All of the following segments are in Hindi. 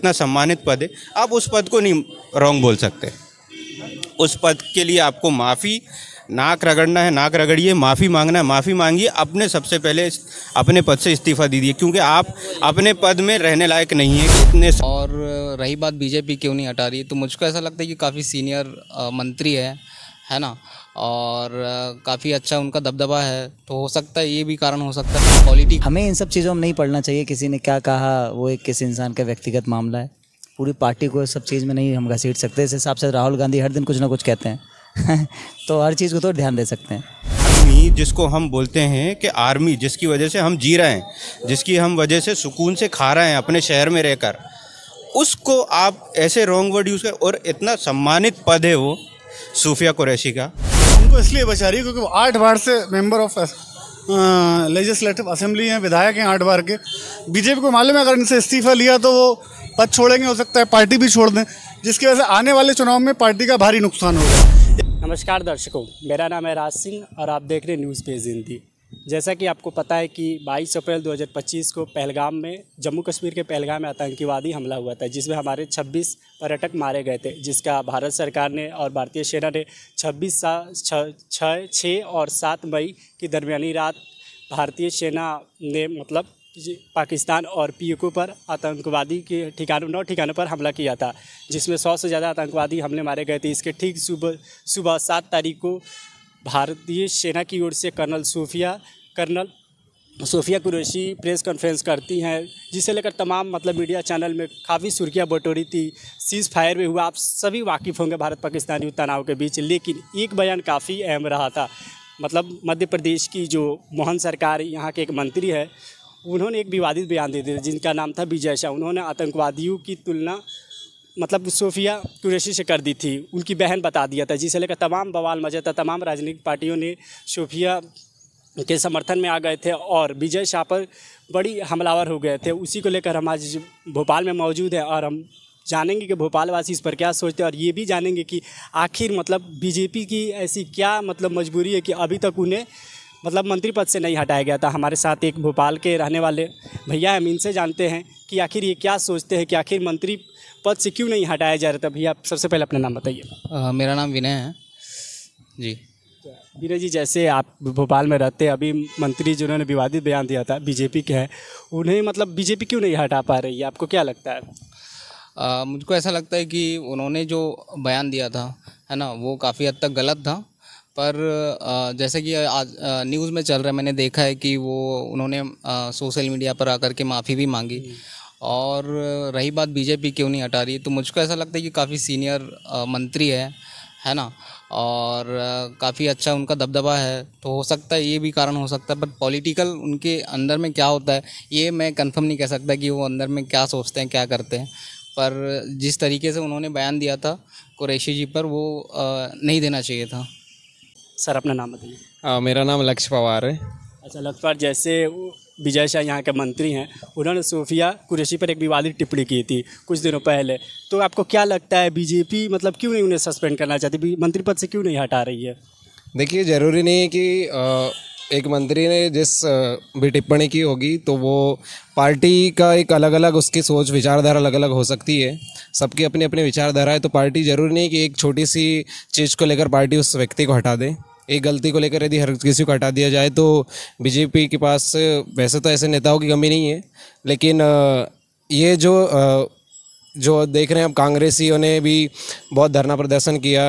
इतना सम्मानित पद है, आप उस पद को नहीं रॉन्ग बोल सकते। उस पद के लिए आपको माफ़ी, नाक रगड़ना है नाक रगड़िए, माफ़ी मांगना है माफ़ी मांगिए, अपने सबसे पहले अपने पद से इस्तीफ़ा दीजिए, क्योंकि आप अपने पद में रहने लायक नहीं है इतने। और रही बात बीजेपी क्यों नहीं हटा रही, तो मुझको ऐसा लगता है कि काफ़ी सीनियर मंत्री है ना, और काफ़ी अच्छा उनका दबदबा है, तो हो सकता है ये भी कारण हो सकता है पॉलिटिक्स। हमें इन सब चीज़ों में नहीं पढ़ना चाहिए, किसी ने क्या कहा वो एक किसी इंसान का व्यक्तिगत मामला है, पूरी पार्टी को सब चीज़ में नहीं हम घसीट सकते। इस हिसाब से राहुल गांधी हर दिन कुछ ना कुछ कहते हैं तो हर चीज़ को तो ध्यान दे सकते हैं। आर्मी जिसको हम बोलते हैं कि आर्मी जिसकी वजह से हम जी रहे हैं, जिसकी हम वजह से सुकून से खा रहे हैं अपने शहर में रहकर, उसको आप ऐसे रॉन्ग वर्ड यूज़ कर, और इतना सम्मानित पद है वो सूफिया कुरैशी का। उनको इसलिए बचा रही है क्योंकि वो 8 बार से मेंबर ऑफ लेजिस्लेटिव असेंबली हैं, विधायक हैं 8 बार के। बीजेपी को मालूम है अगर इनसे इस्तीफा लिया तो वो पद छोड़ेंगे, हो सकता है पार्टी भी छोड़ दें, जिसकी वजह से आने वाले चुनाव में पार्टी का भारी नुकसान होगा। नमस्कार दर्शकों, मेरा नाम है राज सिंह और आप देख रहे हैं न्यूज़ पेज हिंदी। जैसा कि आपको पता है कि 22 अप्रैल 2025 को पहलगाम में, जम्मू कश्मीर के पहलगाम में आतंकवादी हमला हुआ था, जिसमें हमारे 26 पर्यटक मारे गए थे, जिसका भारत सरकार ने और भारतीय सेना ने 6 और 7 मई की दरमियानी रात भारतीय सेना ने पाकिस्तान और पीओके पर आतंकवादी के ठिकानों 9 ठिकानों पर हमला किया था, जिसमें 100 से ज़्यादा आतंकवादी हमले मारे गए थे। इसके ठीक सुबह 7 तारीख को भारतीय सेना की ओर से कर्नल सूफिया कुरैशी प्रेस कॉन्फ्रेंस करती हैं, जिसे लेकर तमाम मीडिया चैनल में काफ़ी सुर्खियाँ बटोरी थी। सीज़ फायर में हुआ, आप सभी वाकिफ़ होंगे भारत पाकिस्तानी तनाव के बीच, लेकिन एक बयान काफ़ी अहम रहा था। मध्य प्रदेश की जो मोहन सरकार यहाँ के एक मंत्री है, उन्होंने एक विवादित बयान दे दिया जिनका नाम था विजय शाह। उन्होंने आतंकवादियों की तुलना सूफिया कुरैशी से कर दी थी, उनकी बहन बता दिया था, जिसे लेकर तमाम बवाल मचा था। तमाम राजनीतिक पार्टियों ने सूफिया के समर्थन में आ गए थे और विजय शाह पर बड़ी हमलावर हो गए थे। उसी को लेकर हम आज भोपाल में मौजूद हैं और हम जानेंगे कि भोपाल वासी इस पर क्या सोचते हैं, और ये भी जानेंगे कि आखिर बीजेपी की ऐसी क्या मजबूरी है कि अभी तक उन्हें मंत्री पद से नहीं हटाया गया था। हमारे साथ एक भोपाल के रहने वाले भैया, हम इनसे जानते हैं कि आखिर ये क्या सोचते हैं कि आखिर मंत्री पद से क्यों नहीं हटाया जा रहा था। भैया, आप सबसे पहले अपना नाम बताइए। मेरा नाम विनय है जी। विनय जी, जैसे आप भोपाल में रहते हैं, अभी मंत्री जिन्होंने विवादित बयान दिया था बीजेपी के हैं, उन्हें बीजेपी क्यों नहीं हटा पा रही है, आपको क्या लगता है? मुझको ऐसा लगता है कि उन्होंने जो बयान दिया था है ना, वो काफ़ी हद तक गलत था, पर जैसे कि आज न्यूज़ में चल रहा है, मैंने देखा है कि वो उन्होंने सोशल मीडिया पर आकर के माफ़ी भी मांगी। और रही बात बीजेपी क्यों नहीं हटा रही, तो मुझको ऐसा लगता है कि काफ़ी सीनियर मंत्री है ना, और काफ़ी अच्छा उनका दबदबा है, तो हो सकता है ये भी कारण हो सकता है। बट पॉलिटिकल उनके अंदर में क्या होता है ये मैं कंफर्म नहीं कह सकता कि वो अंदर में क्या सोचते हैं क्या करते हैं, पर जिस तरीके से उन्होंने बयान दिया था कुरैशी जी पर, वो नहीं देना चाहिए था। सर, अपना नाम बताइए। मेरा नाम लक्ष्य पवार है। अच्छा लक्ष्य पवार, जैसे विजय शाह यहाँ के मंत्री हैं, उन्होंने सूफिया कुरैशी पर एक विवादित टिप्पणी की थी कुछ दिनों पहले, तो आपको क्या लगता है बीजेपी क्यों नहीं उन्हें सस्पेंड करना चाहती, मंत्री पद से क्यों नहीं हटा रही है? देखिए, ज़रूरी नहीं है कि एक मंत्री ने जिस भी टिप्पणी की होगी तो वो पार्टी का एक अलग अलग उसकी सोच विचारधारा अलग अलग हो सकती है, सबकी अपनी अपनी विचारधारा है। तो पार्टी ज़रूरी नहीं कि एक छोटी सी चीज़ को लेकर पार्टी उस व्यक्ति को हटा दे। एक गलती को लेकर यदि हर किसी को हटा दिया जाए तो बीजेपी के पास वैसे तो ऐसे नेताओं की कमी नहीं है, लेकिन ये जो देख रहे हैं अब, कांग्रेसियों ने भी बहुत धरना प्रदर्शन किया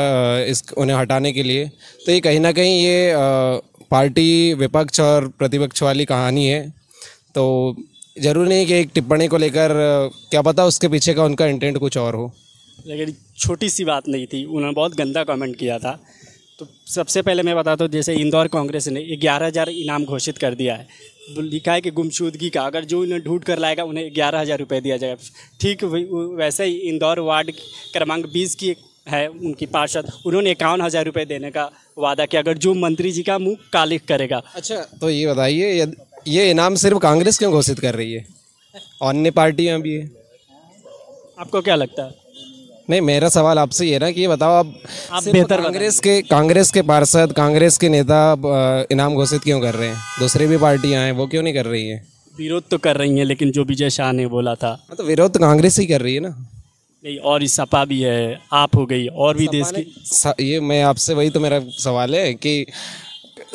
उन्हें हटाने के लिए, तो ये कहीं ना कहीं ये पार्टी विपक्ष और प्रतिपक्ष वाली कहानी है। तो ज़रूरी नहीं कि एक टिप्पणी को लेकर क्या पता उसके पीछे का उनका इंटेंट कुछ और हो। लेकिन छोटी सी बात नहीं थी, उन्होंने बहुत गंदा कमेंट किया था। तो सबसे पहले मैं बताता हूँ, जैसे इंदौर कांग्रेस ने 11,000 इनाम घोषित कर दिया है, लिखा है कि गुमशुदगी का अगर जो इन्हें ढूंढ कर लाएगा उन्हें 11,000 रुपये दिया जाएगा। ठीक वैसे ही इंदौर वार्ड क्रमांक 20 की है उनकी पार्षद, उन्होंने 51,000 रुपये देने का वादा किया अगर जो मंत्री जी का मुंह कालिख करेगा। अच्छा, तो ये बताइए, ये इनाम सिर्फ कांग्रेस क्यों घोषित कर रही है, अन्य पार्टियां भी है? आपको क्या लगता है? नहीं, मेरा सवाल आपसे ये ना कि ये बताओ, आप बेहतर कांग्रेस के पार्षद, कांग्रेस के नेता इनाम घोषित क्यों कर रहे हैं? दूसरी भी पार्टियां हैं, वो क्यों नहीं कर रही हैं? विरोध तो कर रही हैं, लेकिन जो विजय शाह ने बोला था हाँ, तो विरोध तो कांग्रेस ही कर रही है ना। नहीं, और इस सपा भी है, आप हो गई, और भी देश की। ये मैं आपसे वही तो मेरा सवाल है कि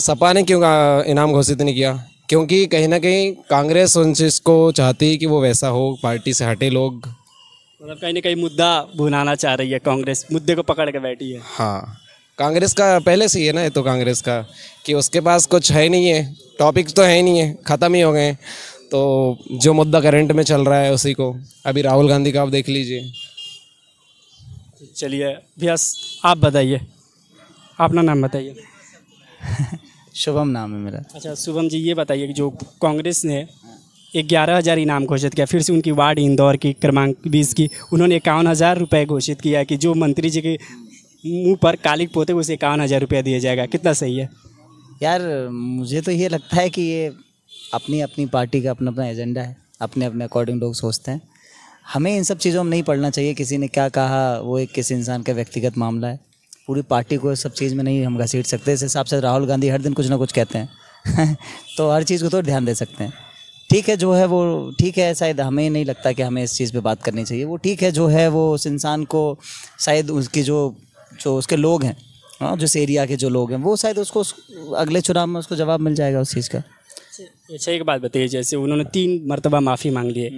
सपा ने क्यों इनाम घोषित नहीं किया? क्योंकि कहीं ना कहीं कांग्रेस उन चीज़ को चाहती है कि वो वैसा हो, पार्टी से हटे लोग। मतलब कहीं ना कहीं मुद्दा भुनाना चाह रही है कांग्रेस, मुद्दे को पकड़ के बैठी है। हाँ, कांग्रेस का पहले से ही है ना, ये तो कांग्रेस का कि उसके पास कुछ है नहीं है, टॉपिक तो है ही नहीं है, ख़त्म ही हो गए। तो जो मुद्दा करंट में चल रहा है उसी को, अभी राहुल गांधी का आप देख लीजिए। चलिए भैया, आप बताइए, अपना नाम बताइए। शुभम नाम है मेरा। अच्छा शुभम जी, ये बताइए कि जो कांग्रेस ने 11,000 इनाम घोषित किया, फिर से उनकी वार्ड इंदौर की क्रमांक 20 की उन्होंने 51,000 रुपये घोषित किया कि जो मंत्री जी के मुंह पर कालिक पोते उसे 51,000 रुपया दिया जाएगा। कितना सही है? यार मुझे तो ये लगता है कि ये अपनी अपनी पार्टी का अपना अपना एजेंडा है, अपने अपने अकॉर्डिंग लोग सोचते हैं। हमें इन सब चीज़ों में नहीं पड़ना चाहिए किसी ने क्या कहा, वो एक किसी इंसान का व्यक्तिगत मामला है। पूरी पार्टी को इस सब चीज़ में नहीं हम घसीट सकते। इस हिसाब से राहुल गांधी हर दिन कुछ ना कुछ कहते हैं तो हर चीज़ को तो ध्यान दे सकते हैं। ठीक है जो है वो ठीक है, शायद हमें नहीं लगता कि हमें इस चीज़ पे बात करनी चाहिए। वो ठीक है जो है, वो उस इंसान को शायद उसकी जो उसके लोग हैं, हाँ, जिस एरिया के जो लोग हैं, वो शायद उसको अगले चुनाव में उसको जवाब मिल जाएगा उस चीज़ का। अच्छा एक बात बताइए, जैसे उन्होंने 3 मरतबा माफ़ी मांग ली है,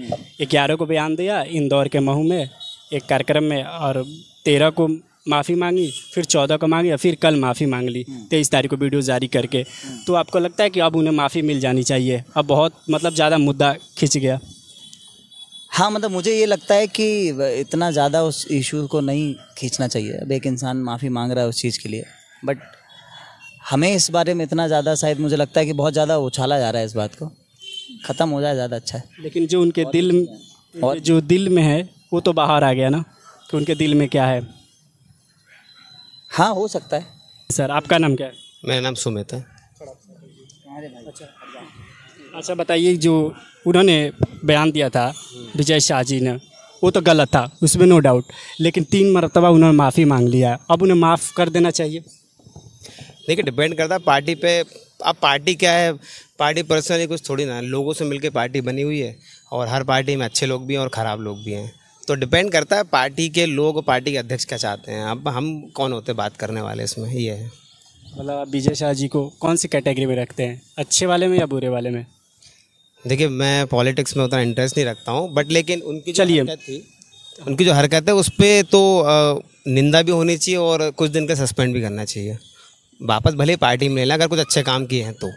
11 को बयान दिया इंदौर के महू में एक कार्यक्रम में, और 13 को माफ़ी मांगी, फिर 14 को मांगी, और फिर कल माफ़ी मांग ली 23 तारीख को वीडियो जारी करके। तो आपको लगता है कि अब उन्हें माफ़ी मिल जानी चाहिए? अब बहुत मतलब ज़्यादा मुद्दा खिंच गया। हाँ, मतलब मुझे ये लगता है कि इतना ज़्यादा उस इशू को नहीं खींचना चाहिए। अब एक इंसान माफ़ी मांग रहा है उस चीज़ के लिए, बट हमें इस बारे में इतना ज़्यादा शायद मुझे लगता है कि बहुत ज़्यादा उछाला जा रहा है इस बात को। ख़त्म हो जाए ज़्यादा अच्छा है। लेकिन जो उनके दिल में है वो तो बाहर आ गया ना, कि उनके दिल में क्या है। हाँ, हो सकता है। सर आपका नाम क्या है? मेरा नाम सुमित है। अच्छा बताइए, जो उन्होंने बयान दिया था विजय शाह जी ने, वो तो गलत था, उसमें नो डाउट, लेकिन 3 मरतबा उन्होंने माफ़ी मांग लिया, अब उन्हें माफ़ कर देना चाहिए? देखिए, डिपेंड करता है पार्टी पे। अब पार्टी क्या है, पार्टी पर्सनली कुछ थोड़ी ना, लोगों से मिलकर पार्टी बनी हुई है, और हर पार्टी में अच्छे लोग भी हैं और ख़राब लोग भी हैं। तो डिपेंड करता है पार्टी के लोग, पार्टी के अध्यक्ष क्या चाहते हैं। अब हम कौन होते बात करने वाले, इसमें ये है। मतलब आप विजय शाह जी को कौन सी कैटेगरी में रखते हैं, अच्छे वाले में या बुरे वाले में? देखिए, मैं पॉलिटिक्स में उतना इंटरेस्ट नहीं रखता हूँ, बट लेकिन उनकी जो हरकत थी, उनकी जो हरकत है उस पर तो निंदा भी होनी चाहिए और कुछ दिन का सस्पेंड भी करना चाहिए। वापस भले पार्टी में ले लें अगर कुछ अच्छे काम किए हैं तो,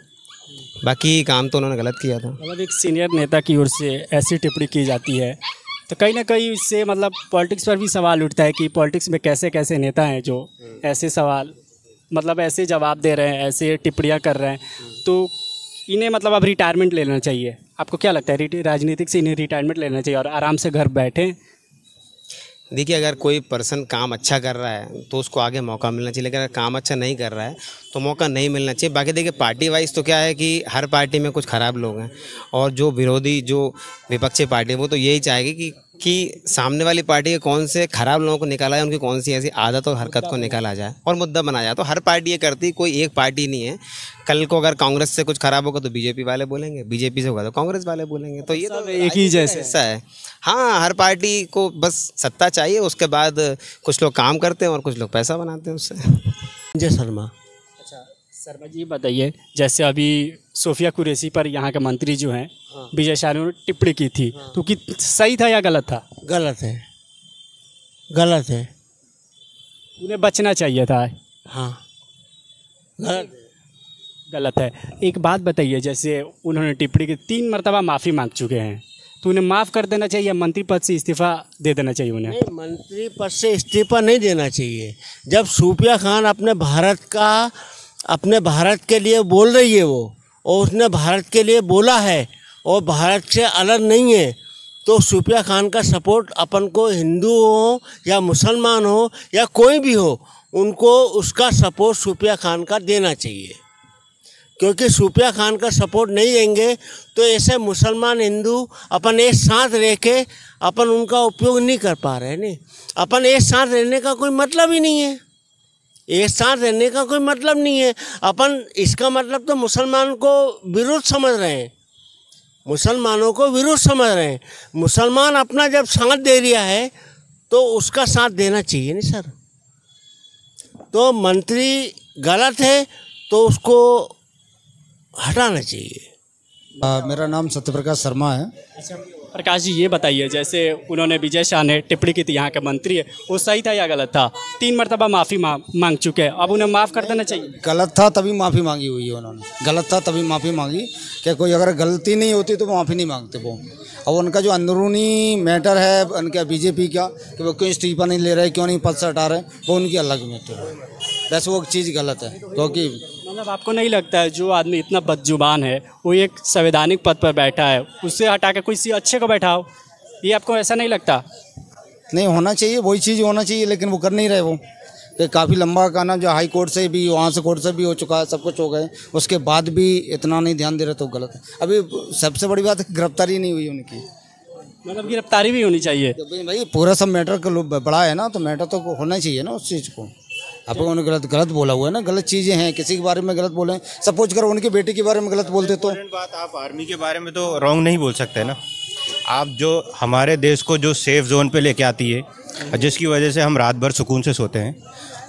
बाकी काम तो उन्होंने गलत किया था। मतलब एक सीनियर नेता की ओर से ऐसी टिप्पणी की जाती है तो कहीं ना कहीं इससे मतलब पॉलिटिक्स पर भी सवाल उठता है कि पॉलिटिक्स में कैसे कैसे नेता हैं जो ऐसे सवाल मतलब ऐसे जवाब दे रहे हैं, ऐसे टिप्पणियाँ कर रहे हैं, तो इन्हें मतलब अब रिटायरमेंट ले लेना चाहिए। आपको क्या लगता है, राजनीतिक से इन्हें रिटायरमेंट लेना चाहिए और आराम से घर बैठें? देखिए, अगर कोई पर्सन काम अच्छा कर रहा है तो उसको आगे मौका मिलना चाहिए, लेकिन अगर काम अच्छा नहीं कर रहा है तो मौका नहीं मिलना चाहिए। बाकी देखिए, पार्टी वाइज तो क्या है कि हर पार्टी में कुछ ख़राब लोग हैं, और जो विरोधी जो विपक्षी पार्टी है वो तो यही चाहेगी कि सामने वाली पार्टी के कौन से ख़राब लोगों को निकाला जाए, उनकी कौन सी ऐसी आदत और हरकत को निकाला जाए और मुद्दा बनाया जाए। तो हर पार्टी ये करती, कोई एक पार्टी नहीं है। कल को अगर कांग्रेस से कुछ खराब होगा तो बीजेपी वाले बोलेंगे, बीजेपी से होगा तो कांग्रेस वाले बोलेंगे। तो ये तो एक ही जैसे हिस्सा है। हाँ, हर पार्टी को बस सत्ता चाहिए, उसके बाद कुछ लोग काम करते हैं और कुछ लोग पैसा बनाते हैं उससे। संजय शर्मा। अच्छा शर्मा जी, बताइए, जैसे अभी सोफिया कुरैशी पर यहाँ के मंत्री जो हैं विजय शाह ने टिप्पणी की थी, तो कि सही था या गलत था? गलत है, गलत है। उन्हें बचना चाहिए था। हाँ, गलत है। गलत है। एक बात बताइए, जैसे उन्होंने टिप्पणी की, 3 मरतबा माफ़ी मांग चुके हैं, तो उन्हें माफ़ कर देना चाहिए या मंत्री पद से इस्तीफ़ा दे देना चाहिए उन्हें? नहीं, मंत्री पद से इस्तीफा नहीं देना चाहिए। जब सूफिया खान अपने भारत के लिए बोल रही है वो, और उसने भारत के लिए बोला है और भारत से अलग नहीं है, तो सूफिया खान का सपोर्ट अपन को, हिंदू हो या मुसलमान हो या कोई भी हो, उनको उसका सपोर्ट सूफिया खान का देना चाहिए। क्योंकि सूफिया खान का सपोर्ट नहीं देंगे तो ऐसे मुसलमान हिंदू अपन एक साथ रह के अपन उनका उपयोग नहीं कर पा रहे हैं। नहीं, अपन एक साथ रहने का कोई मतलब ही नहीं है। एक साथ रहने का कोई मतलब नहीं है। अपन इसका मतलब तो मुसलमान को विरोध समझ रहे हैं। मुसलमानों को विरोध समझ रहे हैं। मुसलमान अपना जब साथ दे रहा है तो उसका साथ देना चाहिए नहीं सर। तो मंत्री गलत है तो उसको हटाना चाहिए। मेरा नाम सत्यप्रकाश शर्मा है। अच्छा प्रकाश जी, ये बताइए, जैसे उन्होंने विजय शाह ने टिप्पणी की थी, यहाँ के मंत्री है, वो सही था या गलत था? 3 मरतबा माफ़ी मांग चुके हैं, अब उन्हें माफ़ कर देना चाहिए। गलत था तभी माफ़ी मांगी हुई है उन्होंने, गलत था तभी माफ़ी मांगी। क्या कोई अगर गलती नहीं होती तो माफ़ी नहीं मांगते वो। और उनका जो अंदरूनी मैटर है उनका बीजेपी का कि वो क्यों इस्तीफा नहीं ले रहे, क्यों नहीं पद से हटा रहे, वो उनकी अलग मैटर है। वैसे वो चीज़ गलत है क्योंकि मतलब आपको नहीं लगता है जो आदमी इतना बदजुबान है वो एक संवैधानिक पद पर बैठा है, उससे हटा के कोई अच्छे को बैठाओ, ये आपको ऐसा नहीं लगता? नहीं होना चाहिए, वही चीज़ होना चाहिए, लेकिन वो कर नहीं रहे। वो कि काफ़ी लंबा का ना जो हाई कोर्ट से भी, वहाँ से कोर्ट से भी हो चुका है, सब कुछ हो गए, उसके बाद भी इतना नहीं ध्यान दे रहे तो गलत है। अभी सबसे बड़ी बात है गिरफ्तारी नहीं हुई उनकी। मतलब गिरफ्तारी भी होनी चाहिए भाई, पूरा सब मैटर का बड़ा है ना, तो मैटर तो होना चाहिए ना उस चीज़ को। आप उन्होंने गलत बोला हुआ है ना, गलत चीज़ें हैं, किसी के बारे में गलत बोले, सपोज करो उनकी बेटी के बारे में गलत बोलते तो बात, आप आर्मी के बारे में तो रॉन्ग नहीं बोल सकते ना। आप जो हमारे देश को जो सेफ जोन पे लेके आती है, जिसकी वजह से हम रात भर सुकून से सोते हैं,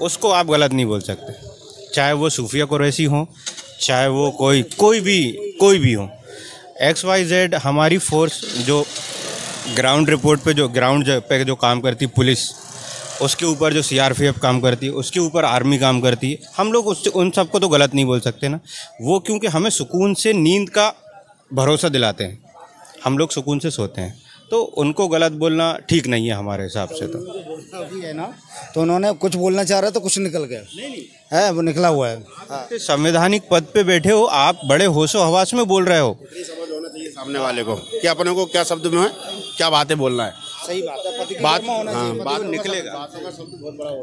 उसको आप गलत नहीं बोल सकते। चाहे वो सूफिया कुरैशी हो, चाहे वो कोई भी हो, XYZ हमारी फोर्स जो ग्राउंड रिपोर्ट पे जो काम करती पुलिस, उसके ऊपर जो CRPF काम करती है, उसके ऊपर आर्मी काम करती है, हम लोग उससे उन सबको तो गलत नहीं बोल सकते ना। वो क्योंकि हमें सुकून से नींद का भरोसा दिलाते हैं, हम लोग सुकून से सोते हैं, तो उनको गलत बोलना ठीक नहीं है हमारे हिसाब से। तो अभी है ना, तो उन्होंने कुछ बोलना चाह रहे तो कुछ निकल गया है, वो निकला हुआ है। संवैधानिक पद पे बैठे हो आप, बड़े होशो हवास में बोल रहे हो। सामने वाले को क्या, अपने को क्या शब्द में है, क्या बातें बोलना है, सही बात है। बात निकलेगा,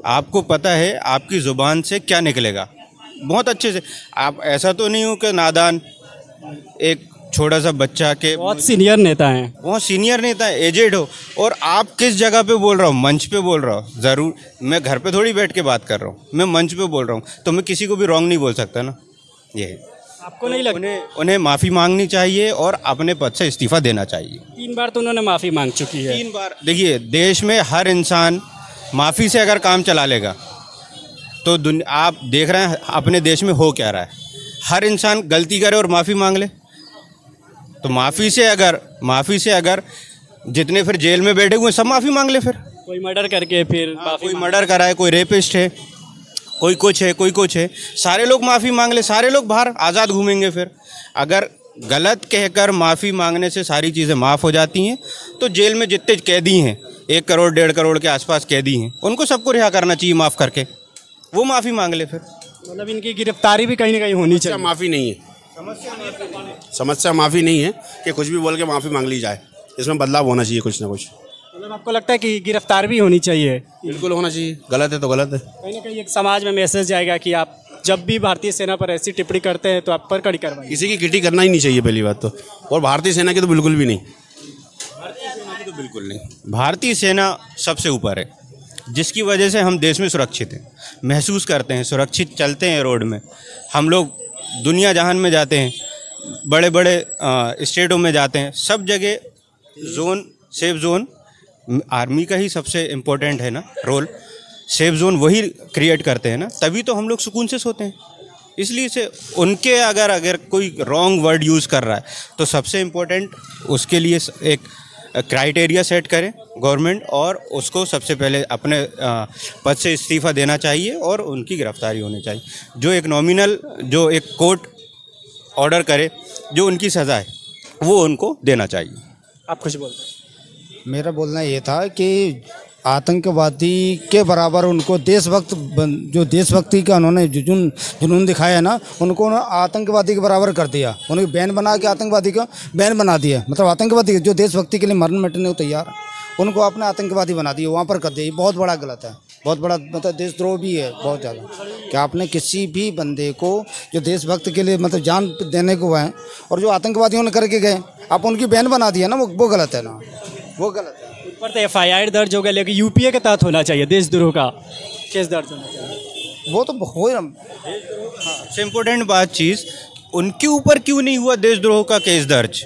आपको पता है आपकी ज़ुबान से क्या निकलेगा बहुत अच्छे से। आप ऐसा तो नहीं हो कि नादान एक छोटा सा बच्चा के, बहुत सीनियर नेता हैं, बहुत सीनियर नेता है, एजेड हो, और आप किस जगह पे बोल रहा हूँ, मंच पे बोल रहा हूँ। ज़रूर मैं घर पे थोड़ी बैठ के बात कर रहा हूँ, मैं मंच पे बोल रहा हूँ, तो मैं किसी को भी रॉन्ग नहीं बोल सकता ना। ये आपको नहीं लगता? उन्हें माफ़ी मांगनी चाहिए और अपने पद से इस्तीफा देना चाहिए। 3 बार तो उन्होंने माफ़ी मांग चुकी है। 3 बार। देखिए, देश में हर इंसान माफ़ी से अगर काम चला लेगा तो आप देख रहे हैं अपने देश में हो क्या रहा है। हर इंसान गलती करे और माफ़ी मांग ले, तो माफ़ी से अगर जितने फिर जेल में बैठे हुए सब माफ़ी मांग ले। फिर कोई मर्डर करके फिर कोई मर्डर करा है, कोई रेपिस्ट है, कोई कुछ है, सारे लोग माफ़ी मांग ले, सारे लोग बाहर आज़ाद घूमेंगे। फिर अगर गलत कहकर माफ़ी मांगने से सारी चीज़ें माफ़ हो जाती हैं, तो जेल में जितने कैदी हैं, 1 करोड़ 1.5 करोड़ के आसपास कैदी हैं, उनको सबको रिहा करना चाहिए माफ़ करके, वो माफ़ी मांग ले। फिर मतलब इनकी गिरफ्तारी भी कहीं ना कहीं होनी चाहिए। माफ़ी नहीं है, समस्या माफ़ी नहीं है कि कुछ भी बोल के माफ़ी मांग ली जाए, इसमें बदलाव होना चाहिए कुछ ना कुछ। मतलब आपको लगता है कि गिरफ्तार भी होनी चाहिए? बिल्कुल होना चाहिए, गलत है तो गलत है। कहीं ना कहीं एक समाज में मैसेज जाएगा कि आप जब भी भारतीय सेना पर ऐसी टिप्पणी करते हैं तो आप पर कड़ी कार्रवाई। किसी की किटी करना ही नहीं चाहिए पहली बात तो, और भारतीय सेना की तो बिल्कुल भी नहीं। भारतीय सेना सबसे ऊपर है, जिसकी वजह से हम देश में सुरक्षित हैं, महसूस करते हैं, सुरक्षित चलते हैं रोड में। हम लोग दुनिया जहान में जाते हैं, बड़े बड़े स्टेटों में जाते हैं, सब जगह सेफ जोन आर्मी का ही सबसे इम्पोर्टेंट है ना रोल। सेफ जोन वही क्रिएट करते हैं ना, तभी तो हम लोग सुकून से सोते हैं। इसलिए से उनके अगर कोई रॉन्ग वर्ड यूज़ कर रहा है तो सबसे इम्पोर्टेंट उसके लिए एक क्राइटेरिया सेट करें गवर्नमेंट, और उसको सबसे पहले अपने पद से इस्तीफ़ा देना चाहिए और उनकी गिरफ्तारी होनी चाहिए। जो एक नॉमिनल, जो एक कोर्ट ऑर्डर करे, जो उनकी सज़ा है वो उनको देना चाहिए। आप कुछ बोलते हैं? मेरा बोलना ये था कि आतंकवादी के बराबर उनको जो देशभक्ति का उन्होंने जुनून दिखाया है ना, उनको आतंकवादी के बराबर कर दिया। उन्हें बैन बना के आतंकवादी का बैन बना दिया, मतलब आतंकवादी जो देशभक्ति के लिए मरने मिटने को तैयार, उनको अपने आतंकवादी बना दिया, वहाँ पर कर दिया। ये बहुत बड़ा गलत है, बहुत बड़ा मतलब देशद्रोह भी है बहुत ज़्यादा, कि आपने किसी भी बंदे को जो देशभक्त के लिए मतलब जान देने को है और जो आतंकवादियों ने करके गए, आप उनकी बैन बना दिया ना, वो गलत है ना, वो गलत है। ऊपर तो FIR दर्ज हो गया, लेकिन UPA के तहत होना चाहिए, देशद्रोह का केस दर्ज होना चाहिए। वो तो हो सबसे इम्पोर्टेंट बात चीज़, उनके ऊपर क्यों नहीं हुआ देशद्रोह का केस दर्ज?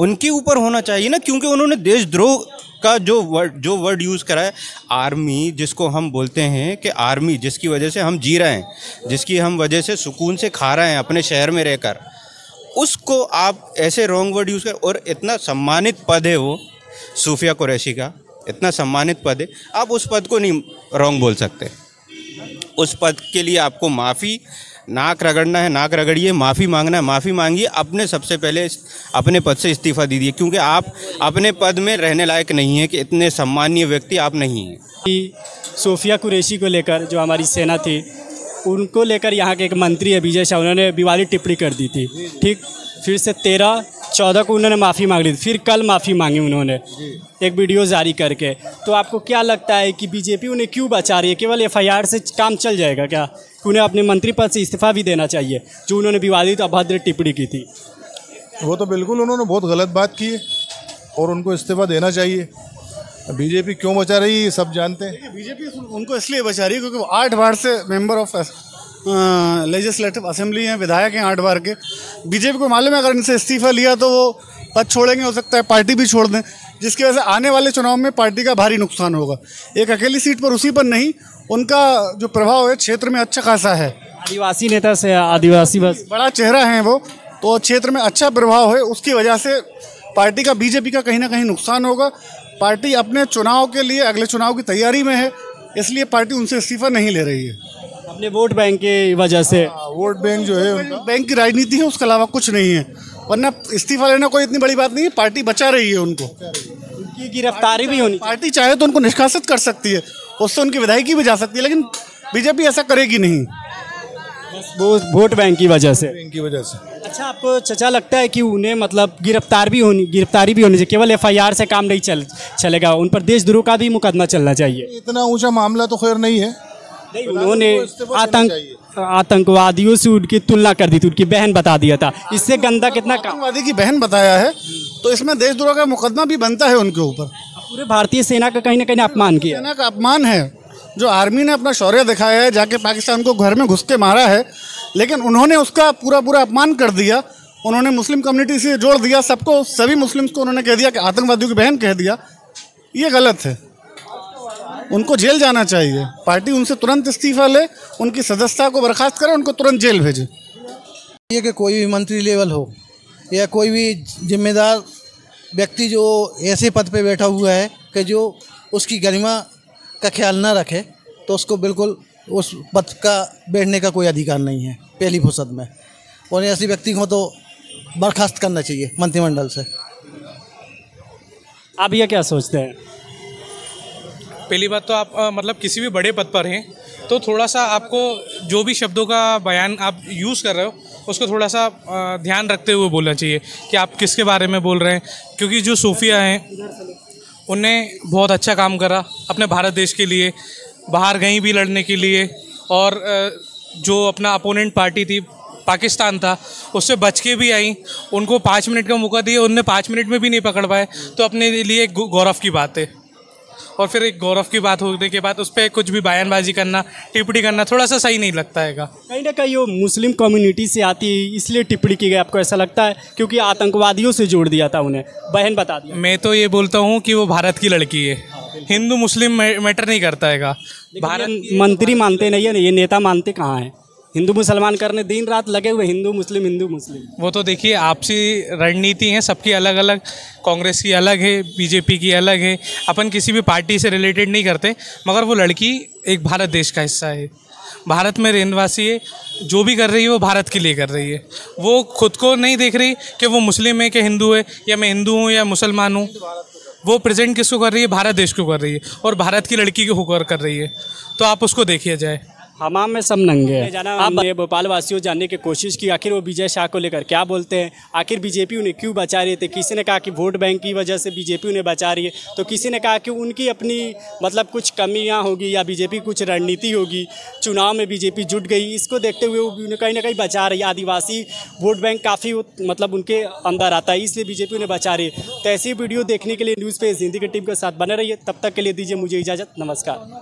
उनके ऊपर होना चाहिए ना, क्योंकि उन्होंने देशद्रोह का जो वर्ड यूज़ करा है, आर्मी जिसको हम बोलते हैं कि आर्मी जिसकी वजह से हम जी रहे हैं, जिसकी हम वजह से सुकून से खा रहे हैं अपने शहर में रहकर, उसको आप ऐसे रॉन्ग वर्ड यूज़ कर। और इतना सम्मानित पद है वो सूफिया कुरैशी का, इतना सम्मानित पद है, आप उस पद को नहीं रॉन्ग बोल सकते। उस पद के लिए आपको माफ़ी, नाक रगड़ना है नाक रगड़िए, माफ़ी मांगना है माफ़ी मांगिए, अपने सबसे पहले अपने पद से इस्तीफ़ा दीजिए, क्योंकि आप अपने पद में रहने लायक नहीं हैं, कि इतने सम्मानीय व्यक्ति आप नहीं हैं। सूफिया कुरैशी को लेकर जो हमारी सेना थी, उनको लेकर यहाँ के एक मंत्री है विजय शाह, उन्होंने विवादित टिप्पणी कर दी थी, ठीक। फिर से 13-14 को उन्होंने माफ़ी मांग ली थी, फिर कल माफ़ी मांगी उन्होंने एक वीडियो जारी करके। तो आपको क्या लगता है कि बीजेपी उन्हें क्यों बचा रही है? केवल FIR से काम चल जाएगा क्या? उन्हें अपने मंत्री पद से इस्तीफा भी देना चाहिए, जो उन्होंने विवादित अभद्र टिप्पणी की थी। वो तो बिल्कुल उन्होंने बहुत गलत बात की है और उनको इस्तीफा देना चाहिए। बीजेपी क्यों बचा रही है सब जानते हैं। बीजेपी उनको इसलिए बचा रही है क्योंकि वो 8 बार से मेंबर ऑफ लेजिस्लेटिव असेंबली हैं, विधायक हैं 8 बार के। बीजेपी को मालूम है अगर इनसे इस्तीफा लिया तो वो पद छोड़ेंगे, हो सकता है पार्टी भी छोड़ दें, जिसकी वजह से आने वाले चुनाव में पार्टी का भारी नुकसान होगा। एक अकेली सीट पर उसी पर नहीं, उनका जो प्रभाव है क्षेत्र में अच्छा खासा है। आदिवासी नेता से आदिवासी बस बड़ा चेहरा है वो, तो क्षेत्र में अच्छा प्रभाव है, उसकी वजह से पार्टी का, बीजेपी का कहीं ना कहीं नुकसान होगा। पार्टी अपने चुनाव के लिए, अगले चुनाव की तैयारी में है, इसलिए पार्टी उनसे इस्तीफा नहीं ले रही है। अपने वोट बैंक की वजह से। वोट बैंक जो है उनका बैंक की राजनीति है, उसके अलावा कुछ नहीं है। वरना इस्तीफा लेना कोई इतनी बड़ी बात नहीं है, पार्टी बचा रही है उनको। उनकी गिरफ्तारी भी होनी, पार्टी चाहे तो उनको निष्कासित कर सकती है, उससे उनकी विधायकी भी जा सकती है, लेकिन बीजेपी ऐसा करेगी नहीं, वो वोट बैंक की वजह से। इनकी वजह से। अच्छा, आपको चचा लगता है कि उन्हें मतलब गिरफ्तारी भी होनी चाहिए? केवल FIR से काम नहीं चलेगा, उन पर देशद्रोह का भी मुकदमा चलना चाहिए। इतना ऊंचा मामला तो खैर नहीं है। नहीं, उन्होंने आतंकवादियों से उनकी तुलना कर दी थी, उनकी बहन बता दिया था, इससे गंदा कितना आतंकवादी की बहन बताया है, तो इसमें देशद्रोह का मुकदमा भी बनता है उनके ऊपर। पूरे भारतीय सेना का कहीं ना कहीं अपमान किया। सेना का अपमान है, जो आर्मी ने अपना शौर्य दिखाया है, जाके पाकिस्तान को घर में घुस के मारा है, लेकिन उन्होंने उसका पूरा अपमान कर दिया। उन्होंने मुस्लिम कम्युनिटी से जोड़ दिया, सबको, सभी मुस्लिम्स को उन्होंने कह दिया कि आतंकवादियों की बहन कह दिया। ये गलत है, उनको जेल जाना चाहिए। पार्टी उनसे तुरंत इस्तीफा ले, उनकी सदस्यता को बर्खास्त करे, उनको तुरंत जेल भेजे। ये कि कोई भी मंत्री लेवल हो या कोई भी जिम्मेदार व्यक्ति जो ऐसे पद पे बैठा हुआ है कि जो उसकी गरिमा का ख्याल ना रखे, तो उसको बिल्कुल उस पद का बैठने का कोई अधिकार नहीं है पहली फुर्सत में, और ऐसे व्यक्ति को तो बर्खास्त करना चाहिए मंत्रिमंडल से। आप ये क्या सोचते हैं? पहली बात तो आप मतलब किसी भी बड़े पद पर हैं तो थोड़ा सा आपको जो भी शब्दों का बयान आप यूज़ कर रहे हो उसको थोड़ा सा ध्यान रखते हुए बोलना चाहिए कि आप किसके बारे में बोल रहे हैं। क्योंकि जो सूफिया हैं उनने बहुत अच्छा काम करा अपने भारत देश के लिए, बाहर गई भी लड़ने के लिए, और जो अपना अपोनेंट पार्टी थी पाकिस्तान था उससे बच के भी आई। उनको 5 मिनट का मौका दिया, उनने 5 मिनट में भी नहीं पकड़ पाए, तो अपने लिए एक गौरव की बात है। और फिर एक गौरव की बात होने के बाद उस पर कुछ भी बयानबाजी करना, टिप्पणी करना थोड़ा सा सही नहीं लगता है। कहीं ना कहीं वो मुस्लिम कम्युनिटी से आती है इसलिए टिप्पणी की गई, आपको ऐसा लगता है? क्योंकि आतंकवादियों से जोड़ दिया था, उन्हें बहन बता दिया। मैं तो ये बोलता हूँ कि वो भारत की लड़की है, हिंदू मुस्लिम मैटर नहीं करता है। भारत मंत्री मानते नहीं है, ये नेता मानते कहाँ हैं? हिंदू मुसलमान करने दिन रात लगे हुए, हिंदू मुस्लिम। वो तो देखिए आपसी रणनीति है, सबकी अलग अलग, कांग्रेस की अलग है, बीजेपी की अलग है। अपन किसी भी पार्टी से रिलेटेड नहीं करते, मगर वो लड़की एक भारत देश का हिस्सा है, भारत में रहनवासी है। जो भी कर रही है वो भारत के लिए कर रही है। वो खुद को नहीं देख रही कि वो मुस्लिम है कि हिंदू है, या मैं हिंदू हूँ या मुसलमान हूँ। वो प्रेजेंट किसको कर रही है? भारत देश को कर रही है, और भारत की लड़की को होकर कर रही है। तो आप उसको देखिए जाए। हमाम में सब नंगे हैं। जाना हमने भोपाल वासियों जानने की कोशिश की आखिर वो विजय शाह को लेकर क्या बोलते हैं, आखिर बीजेपी उन्हें क्यों बचा रही थी। किसी ने कहा कि वोट बैंक की वजह से बीजेपी उन्हें बचा रही है, तो किसी ने कहा कि उनकी अपनी मतलब कुछ कमियां होगी या बीजेपी कुछ रणनीति होगी, चुनाव में बीजेपी जुट गई, इसको देखते हुए वो उन्हें कहीं ना कहीं बचा रही है। आदिवासी वोट बैंक काफ़ी मतलब उनके अंदर आता है, इसलिए बीजेपी उन्हें बचा रही है। तो ऐसी वीडियो देखने के लिए न्यूज़ पेज हिंदी की टीम के साथ बने रहिए। तब तक के लिए दीजिए मुझे इजाज़त, नमस्कार।